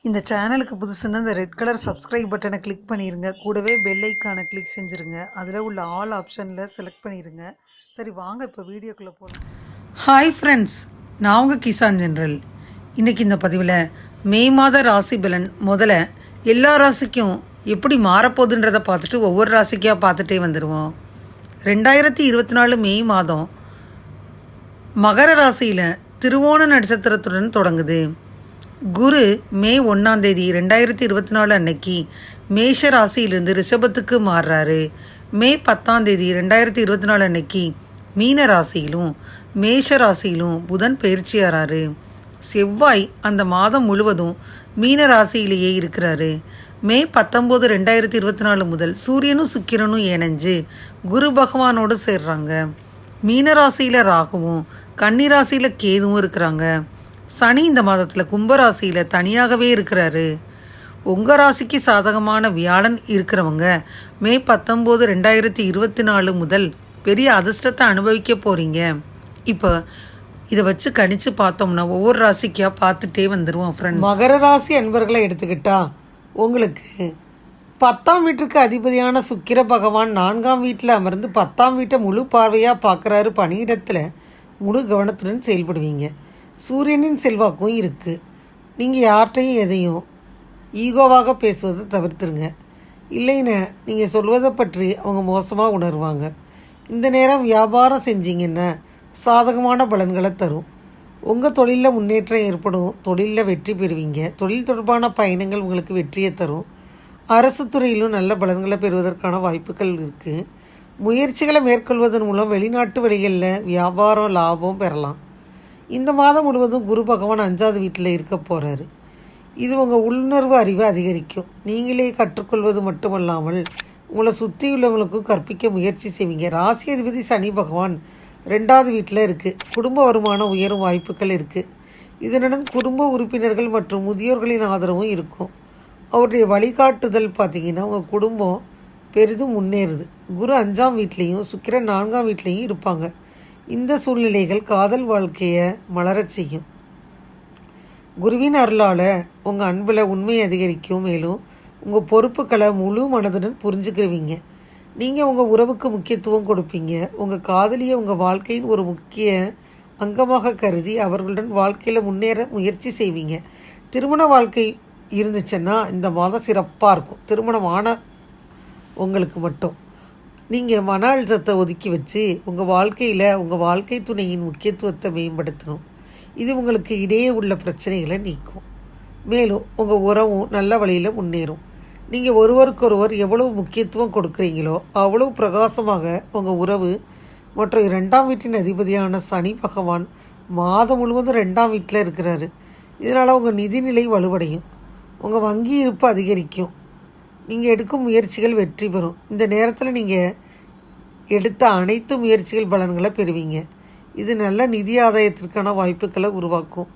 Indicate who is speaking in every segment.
Speaker 1: இந்த சேனலுக்கு புதுசுன்னா இந்த ரெட் கலர் சப்ஸ்கிரைப் பட்டனை கிளிக் பண்ணிடுங்க. கூடவே பெல் ஐக்கானை கிளிக் செஞ்சுருங்க. அதில் உள்ள ஆல் ஆப்ஷனில் செலக்ட் பண்ணிடுங்க. சரி வாங்க இப்போ வீடியோக்குள்ளே போகலாம். ஹாய் ஃப்ரெண்ட்ஸ், நான் உங்கள் கிசான் ஜென்ரல். இன்றைக்கி இந்த பதிவில் மே மாத ராசி பலன் முதல்ல எல்லா ராசிக்கும் எப்படி மாறப்போகுதுன்றதை பார்த்துட்டு ஒவ்வொரு ராசிக்காக பார்த்துட்டே வந்துடுவோம். 2024 மே மாதம் மகர ராசியில் திருவோண நட்சத்திரத்துடன் தொடங்குது. குரு மே 1ஆம் தேதி 2024 அன்னைக்கு மேஷ ராசியிலிருந்து ரிஷபத்துக்கு மாறுறாரு. மே 10ஆம் தேதி 2024 அன்னைக்கு மீன ராசியிலும் மேஷ ராசியிலும் புதன் பயிற்சியாராரு. செவ்வாய் அந்த மாதம் முழுவதும் மீன ராசியிலேயே இருக்கிறாரு. மே 19, 2024 முதல் சூரியனும் சுக்கிரனும் இணைஞ்சு குரு பகவானோடு சேர்றாங்க. மீன ராசியில் ராகுவும் கன்னி ராசியில் கேதுவும் இருக்கிறாங்க. சனி இந்த மாதத்தில் கும்பராசியில் தனியாகவே இருக்கிறாரு. உங்கள் ராசிக்கு சாதகமான வியாழன் இருக்கிறவங்க மே 19, 2024 முதல் பெரிய அதிர்ஷ்டத்தை அனுபவிக்க போகிறீங்க. இப்போ இதை வச்சு கணிச்சு பார்த்தோம்னா ஒவ்வொரு ராசிக்காக பார்த்துட்டே வந்துடுவோம் ஃப்ரெண்ட். மகர ராசி அன்பர்களை எடுத்துக்கிட்டா உங்களுக்கு 10ஆம் வீட்டுக்கு அதிபதியான சுக்கிர பகவான் 4ஆம் வீட்டில் அமர்ந்து 10ஆம் வீட்டை முழு பார்வையாக பார்க்குறாரு. பணியிடத்தில் முழு கவனத்துடன் செயல்படுவீங்க. சூரியனின் செல்வாக்கும் இருக்குது. நீங்கள் யார்கிட்டையும் எதையும் ஈகோவாக பேசுவதை தவிர்த்துருங்க. இல்லைன்னா நீங்கள் சொல்வதை பற்றி அவங்க மோசமாக உணர்வாங்க. இந்த நேரம் வியாபாரம் செஞ்சீங்கன்னா சாதகமான பலன்களை தரும். உங்கள் தொழிலில் முன்னேற்றம் ஏற்படும். தொழிலில் வெற்றி பெறுவீங்க. தொழில் தொடர்பான பயணங்கள் உங்களுக்கு வெற்றியை தரும். அரசு துறையிலும் நல்ல பலன்களை பெறுவதற்கான வாய்ப்புகள் இருக்குது. முயற்சிகளை மேற்கொள்வதன் மூலம் வெளிநாட்டு வழிகளில் வியாபாரம் லாபம் பெறலாம். இந்த மாதம் முழுவதும் குரு பகவான் 5ஆவது வீட்டில் இருக்க போகிறாரு. இது உங்கள் உள்ளுணர்வு அறிவை அதிகரிக்கும். நீங்களே கற்றுக்கொள்வது மட்டுமல்லாமல் உங்களை சுற்றியுள்ளவங்களுக்கும் கற்பிக்க முயற்சி செய்வீங்க. ராசி அதிபதி சனி பகவான் 2ஆவது வீட்டில் இருக்குது. குடும்ப வருமானம் உயரும் வாய்ப்புகள் இருக்குது. இதனுடன் குடும்ப உறுப்பினர்கள் மற்றும் முதியோர்களின் ஆதரவும் இருக்கும். அவருடைய வழிகாட்டுதல் பார்த்திங்கன்னா உங்கள் குடும்பம் பெரிதும் முன்னேறுது. குரு 5ஆம் வீட்லேயும் சுக்கிரன் 4ஆம் வீட்லேயும் இருப்பாங்க. இந்த சூழ்நிலைகள் காதல் வாழ்க்கையை மலரச் செய்யும். குருவின் அருளால் உங்கள் அன்பில் உண்மை அதிகரிக்கும். மேலும் உங்கள் பொறுப்புகளை முழு மனதுடன் புரிஞ்சுக்கிருவீங்க. நீங்கள் உங்கள் உறவுக்கு முக்கியத்துவம் கொடுப்பீங்க. உங்கள் காதலியை உங்கள் வாழ்க்கையின் ஒரு முக்கிய அங்கமாக கருதி அவர்களுடன் வாழ்க்கையில் முன்னேற முயற்சி செய்வீங்க. திருமண வாழ்க்கை இருந்துச்சுன்னா இந்த மாதம் சிறப்பாக இருக்கும். திருமணமான உங்களுக்கு மட்டும் நீங்கள் மன அழுத்தத்தை ஒதுக்கி வச்சு உங்கள் வாழ்க்கையில் உங்கள் வாழ்க்கை துணையின் முக்கியத்துவத்தை மேம்படுத்தணும். இது உங்களுக்கு இடையே உள்ள பிரச்சனைகளை நீக்கும். மேலும் உங்கள் உறவும் நல்ல வழியில் முன்னேறும். நீங்கள் ஒருவருக்கொருவர் எவ்வளவு முக்கியத்துவம் கொடுக்குறீங்களோ அவ்வளவு பிரகாசமாக உங்கள் உறவு. மற்றும் 2ஆம் வீட்டின் அதிபதியான சனி பகவான் மாதம் முழுவதும் 2ஆம் வீட்டில் இருக்கிறாரு. இதனால் உங்கள் நிதிநிலை வலுவடையும். உங்கள் வங்கி இருப்பு அதிகரிக்கும். நீங்கள் எடுக்கும் முயற்சிகள் வெற்றி பெறும். இந்த நேரத்தில் நீங்கள் எடுத்த அனைத்து முயற்சிகள் பலன்களை பெறுவீங்க. இது நல்ல நிதி ஆதாயத்திற்கான வாய்ப்புகளை உருவாக்கும்.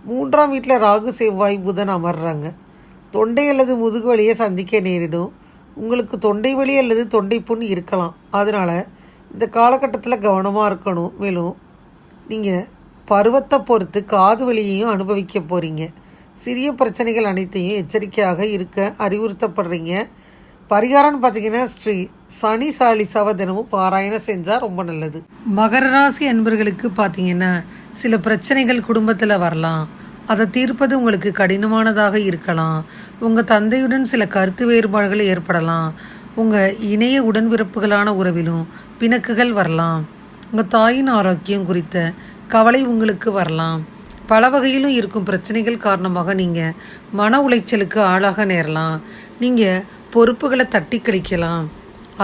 Speaker 1: 3ஆம் வீட்டில் ராகு செவ்வாய் புதன் அமர்றாங்க. தொண்டை அல்லது முதுகு வலியை சந்திக்க நேரிடும். உங்களுக்கு தொண்டை வலி அல்லது தொண்டை புண் இருக்கலாம். அதனால் இந்த காலகட்டத்தில் கவனமாக இருக்கணும். மேலும் நீங்கள் பருவத்தை பொறுத்து காது வலியையும் அனுபவிக்க போகிறீங்க. சிறிய பிரச்சனைகள் அனைத்தையும் எச்சரிக்கையாக இருக்க அறிவுறுத்தப்படுறீங்க. பரிகாரம்னு பார்த்தீங்கன்னா ஸ்ரீ சனி சாலிசாவை தினமும் பாராயணம் செஞ்சால் ரொம்ப நல்லது. மகர ராசி அன்பர்களுக்கு பார்த்தீங்கன்னா சில பிரச்சனைகள் குடும்பத்தில் வரலாம். அதை தீர்ப்பது உங்களுக்கு கடினமானதாக இருக்கலாம். உங்கள் தந்தையுடன் சில கருத்து வேறுபாடுகள் ஏற்படலாம். உங்கள் இணைய உடன்பிறப்புகளான உறவிலும் பிணக்குகள் வரலாம். உங்கள் தாயின் ஆரோக்கியம் குறித்த கவலை உங்களுக்கு வரலாம். பல வகையிலும் இருக்கும் பிரச்சனைகள் காரணமாக நீங்கள் மன உளைச்சலுக்கு ஆளாக நேரலாம். நீங்கள் பொறுப்புகளை தட்டி கழிக்கலாம்.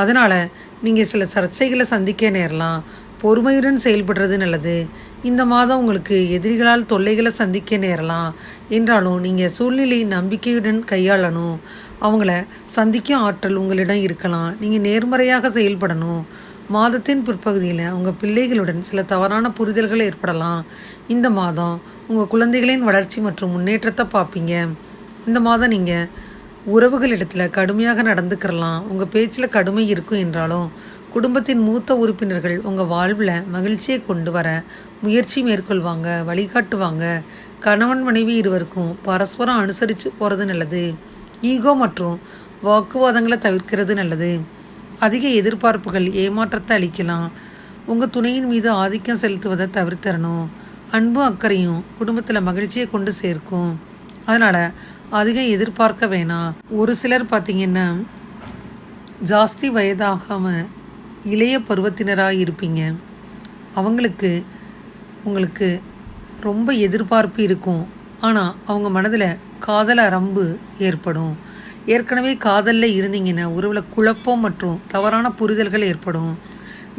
Speaker 1: அதனால் நீங்கள் சில சர்ச்சைகளை சந்திக்க நேரலாம். பொறுமையுடன் செயல்படுறது நல்லது. இந்த மாதம் உங்களுக்கு எதிரிகளால் தொல்லைகளை சந்திக்க நேரலாம். என்றாலும் நீங்கள் சூழ்நிலையை நம்பிக்கையுடன் கையாளணும். அவங்கள சந்திக்கும் ஆற்றல் உங்களிடம் இருக்கலாம். நீங்கள் நேர்மறையாக செயல்படணும். மாதத்தின் பிற்பகுதியில் உங்கள் பிள்ளைகளுடன் சில தவறான புரிதல்கள் ஏற்படலாம். இந்த மாதம் உங்கள் குழந்தைகளின் வளர்ச்சி மற்றும் முன்னேற்றத்தை பார்ப்பீங்க. இந்த மாதம் நீங்கள் உறவுகளிடத்தில் கடுமையாக நடந்துக்கிறலாம். உங்கள் பேச்சில் கடுமை இருக்கும். என்றாலும் குடும்பத்தின் மூத்த உறுப்பினர்கள் உங்கள் வாழ்வில் மகிழ்ச்சியை கொண்டு வர முயற்சி மேற்கொள்வாங்க, வழிகாட்டுவாங்க. கணவன் மனைவி இருவருக்கும் பரஸ்பரம் அனுசரித்து போகிறது நல்லது. ஈகோ மற்றும் வாக்குவாதங்களை தவிர்க்கிறது நல்லது. அதிக எதிர்பார்ப்புகள் ஏமாற்றத்தை அளிக்கலாம். உங்கள் துணையின் மீது ஆதிக்கம் செலுத்துவதை தவிர்த்தரணும். அன்பும் அக்கறையும் குடும்பத்தில் மகிழ்ச்சியை கொண்டு சேர்க்கும். அதனால் அதிகம் எதிர்பார்க்க வேணாம். ஒரு சிலர் பார்த்திங்கன்னா ஜாஸ்தி வயதாகாமல் இளைய பருவத்தினராக இருப்பீங்க. அவங்களுக்கு உங்களுக்கு ரொம்ப எதிர்பார்ப்பு இருக்கும். ஆனால் அவங்க மனதில் காதல் அரம்பு ஏற்படும். ஏற்கனவே காதலில் இருந்தீங்கன்னா உறவில் குழப்பம் மற்றும் தவறான புரிதல்கள் ஏற்படும்.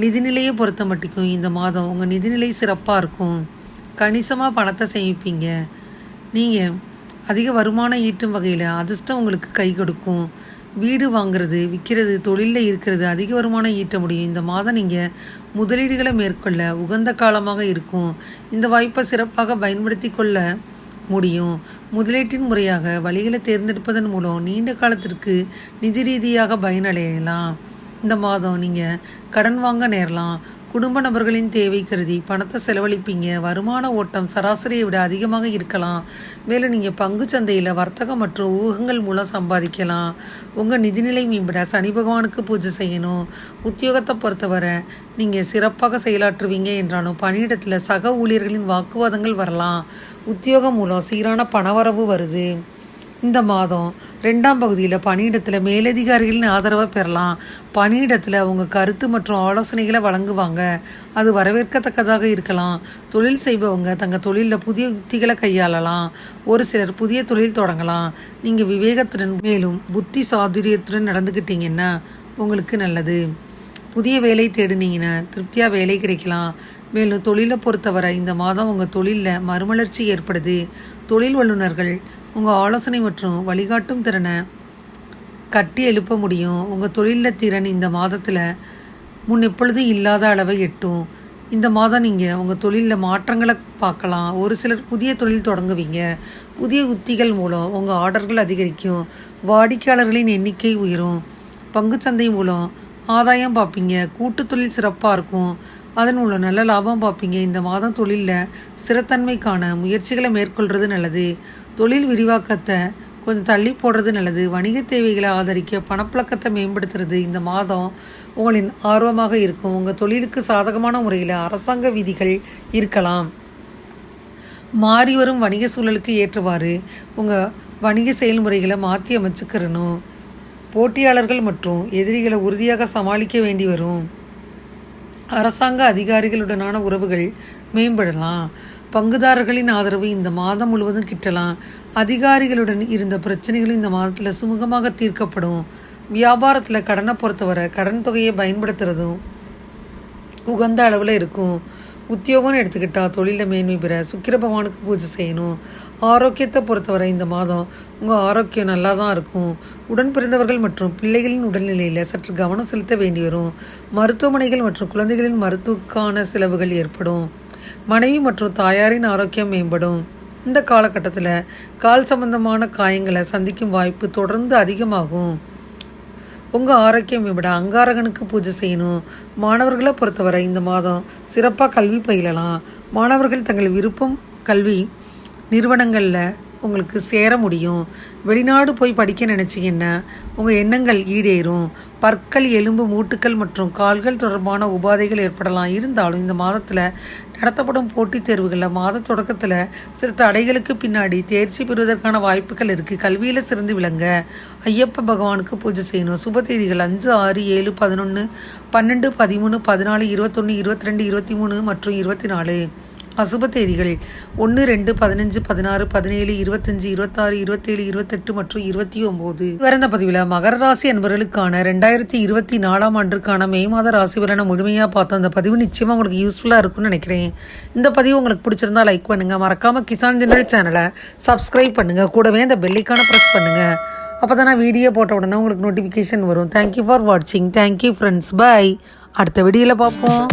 Speaker 1: நிதிநிலையை பொறுத்த மட்டுக்கும் இந்த மாதம் உங்கள் நிதிநிலை சிறப்பாக இருக்கும். கணிசமாக பணத்தை சேமிப்பீங்க. நீங்கள் அதிக வருமானம் ஈட்டும் வகையில் அதிர்ஷ்டம் உங்களுக்கு கை கொடுக்கும். வீடு வாங்கிறது, விற்கிறது, தொழிலில் இருக்கிறது அதிக வருமானம் ஈட்ட முடியும். இந்த மாதம் நீங்கள் முதலீடுகளை மேற்கொள்ள உகந்த காலமாக இருக்கும். இந்த வாய்ப்பை சிறப்பாக பயன்படுத்தி கொள்ள முடியும். முதலீட்டின் முறையாக வழிகளை தேர்ந்தெடுப்பதன் மூலம் நீண்ட காலத்திற்கு நிதி ரீதியாக பயனடையலாம். இந்த மாதம் நீங்கள் கடன் வாங்க நேரலாம். குடும்ப நபர்களின் தேவை கருதி பணத்தை செலவழிப்பீங்க. வருமான ஓட்டம் சராசரியை விட அதிகமாக இருக்கலாம். மேலும் நீங்கள் பங்கு சந்தையில் வர்த்தகம் மற்றும் ஊகங்கள் மூலம் சம்பாதிக்கலாம். உங்கள் நிதிநிலை மேம்பட சனி பகவானுக்கு பூஜை செய்யணும். உத்தியோகத்தை பொறுத்தவரை நீங்கள் சிறப்பாக செயலாற்றுவீங்க என்றாலும் பணியிடத்தில் சக ஊழியர்களின் வாக்குவாதங்கள் வரலாம். உத்தியோகம் மூலம் சீரான பணவரவு வருது. இந்த மாதம் 2ஆம் பகுதியில் பணியிடத்தில் மேலதிகாரிகளின் ஆதரவை பெறலாம். பணியிடத்தில் அவங்க கருத்து மற்றும் ஆலோசனைகளை வழங்குவாங்க. அது வரவேற்கத்தக்கதாக இருக்கலாம். தொழில் செய்பவங்க தங்கள் தொழிலில் புதிய யுக்திகளை கையாளலாம். ஒரு சிலர் புதிய தொழில் தொடங்கலாம். நீங்கள் விவேகத்துடன் மேலும் புத்தி சாதுரியத்துடன் நடந்துக்கிட்டீங்கன்னா உங்களுக்கு நல்லது. புதிய வேலை தேடினீங்கன்னா திருப்தியாக வேலை கிடைக்கலாம். மேலும் தொழிலை பொறுத்தவரை இந்த மாதம் உங்கள் தொழிலில் மறுமலர்ச்சி ஏற்படுது. தொழில் வல்லுநர்கள் உங்கள் ஆலோசனை மற்றும் வழிகாட்டும் திறனை கட்டி எழுப்ப முடியும். உங்கள் தொழிலில் திறன் இந்த மாதத்தில் முன் எப்பொழுதும் இல்லாத அளவை எட்டும். இந்த மாதம் நீங்கள் உங்கள் தொழிலில் மாற்றங்களை பார்க்கலாம். ஒரு சிலர் புதிய தொழில் தொடங்குவீங்க. புதிய உத்திகள் மூலம் உங்கள் ஆர்டர்கள் அதிகரிக்கும். வாடிக்கையாளர்களின் எண்ணிக்கை உயரும். பங்குச்சந்தை மூலம் ஆதாயம் பார்ப்பீங்க. கூட்டு தொழில் சிறப்பாக இருக்கும். அதன் மூலம் நல்ல லாபம் பார்ப்பீங்க. இந்த மாதம் தொழிலில் ஸ்திரத்தன்மைக்கான முயற்சிகளை மேற்கொள்வது நல்லது. தொழில் விரிவாக்கத்தை கொஞ்சம் தள்ளி போடுறது நல்லது. வணிக தேவைகளை ஆதரிக்க பணப்பழக்கத்தை மேம்படுத்துறது இந்த மாதம் உங்களின் ஆர்வமாக இருக்கும். உங்கள் தொழிலுக்கு சாதகமான முறையில் அரசாங்க விதிகள் இருக்கலாம். மாறி வரும் வணிக சூழலுக்கு ஏற்றவாறு உங்கள் வணிக செயல்முறைகளை மாற்றி அமைச்சுக்கிறணும். போட்டியாளர்கள் மற்றும் எதிரிகளை உறுதியாக சமாளிக்க வேண்டி வரும். அரசாங்க அதிகாரிகளுடனான உறவுகள் மேம்படலாம். பங்குதாரர்களின் ஆதரவு இந்த மாதம் முழுவதும் கிட்டலாம். அதிகாரிகளுடன் இருந்த பிரச்சனைகள் இந்த மாதத்தில் சுமூகமாக தீர்க்கப்படும். வியாபாரத்தில் கடனை பொறுத்தவரை கடன் தொகையை பயன்படுத்துறதும் உகந்த அளவில் இருக்கும். உத்தியோகம்னு எடுத்துக்கிட்டால் தொழிலில் மேன்மை பெற சுக்கிர பகவானுக்கு பூஜை செய்யணும். ஆரோக்கியத்தை பொறுத்தவரை இந்த மாதம் உங்கள் ஆரோக்கியம் நல்லா தான் இருக்கும். உடன் பிறந்தவர்கள் மற்றும் பிள்ளைகளின் உடல்நிலையில் சற்று கவனம் செலுத்த வேண்டி வரும். மருத்துவமனைகள் மற்றும் குழந்தைகளின் மருத்துவக்கான செலவுகள் ஏற்படும். மனைவி மற்றும் தாயாரின் ஆரோக்கியம் மேம்படும். இந்த காலகட்டத்தில் கால் சம்பந்தமான காயங்களை சந்திக்கும் வாய்ப்பு தொடர்ந்து அதிகமாகும். உங்கள் ஆரோக்கியம் மேம்பட அங்காரகனுக்கு பூஜை செய்யணும். மாணவர்களை பொறுத்தவரை இந்த மாதம் சிறப்பாக கல்வி பயிலலாம். மாணவர்கள் தங்கள் விருப்பம் கல்வி நிறுவனங்களில் உங்களுக்கு சேர முடியும். வெளிநாடு போய் படிக்க நினச்சிங்கன்னா உங்கள் எண்ணங்கள் ஈடேறும். பற்கள், எலும்பு, மூட்டுக்கள் மற்றும் கால்கள் தொடர்பான உபாதைகள் ஏற்படலாம். இருந்தாலும் இந்த மாதத்தில் நடத்தப்படும் போட்டித் தேர்வுகளில் மாத தொடக்கத்தில் சில தடைகளுக்கு பின்னாடி தேர்ச்சி பெறுவதற்கான வாய்ப்புகள் இருக்குது. கல்வியில் சிறந்து விளங்க ஐயப்ப பகவானுக்கு பூஜை செய்யணும். சுப தேதிகள் 5, 6, 7, 11, 12, 13, 14, 21, 22, 23 மற்றும் 24. அசுப தேதிகள் 1, 2, 15, 16, 17, 25, 26, 27, 28 மற்றும் 29. இந்த பதிவில் மகர ராசி அன்பர்களுக்கான 2024ஆம் ஆண்டிற்கான மே மாத ராசி பலனை முழுமையாக பார்த்தோம். அந்த பதிவு நிச்சயமாக உங்களுக்கு யூஸ்ஃபுல்லாக இருக்கும்னு நினைக்கிறேன். இந்த பதிவு உங்களுக்கு பிடிச்சிருந்தா லைக் பண்ணுங்கள். மறக்காமல் கிசான் ஜெனரல் சேனலை சப்ஸ்கிரைப் பண்ணுங்கள். கூடவே இந்த பெல்லைக்கான ப்ரெஸ் பண்ணுங்கள். அப்போ தான் நான் வீடியோ போட்ட உடனே உங்களுக்கு நோட்டிஃபிகேஷன் வரும். தேங்க்யூ ஃபார் வாட்சிங். Thank you friends. பாய். அடுத்த வீடியோவில் பார்ப்போம்.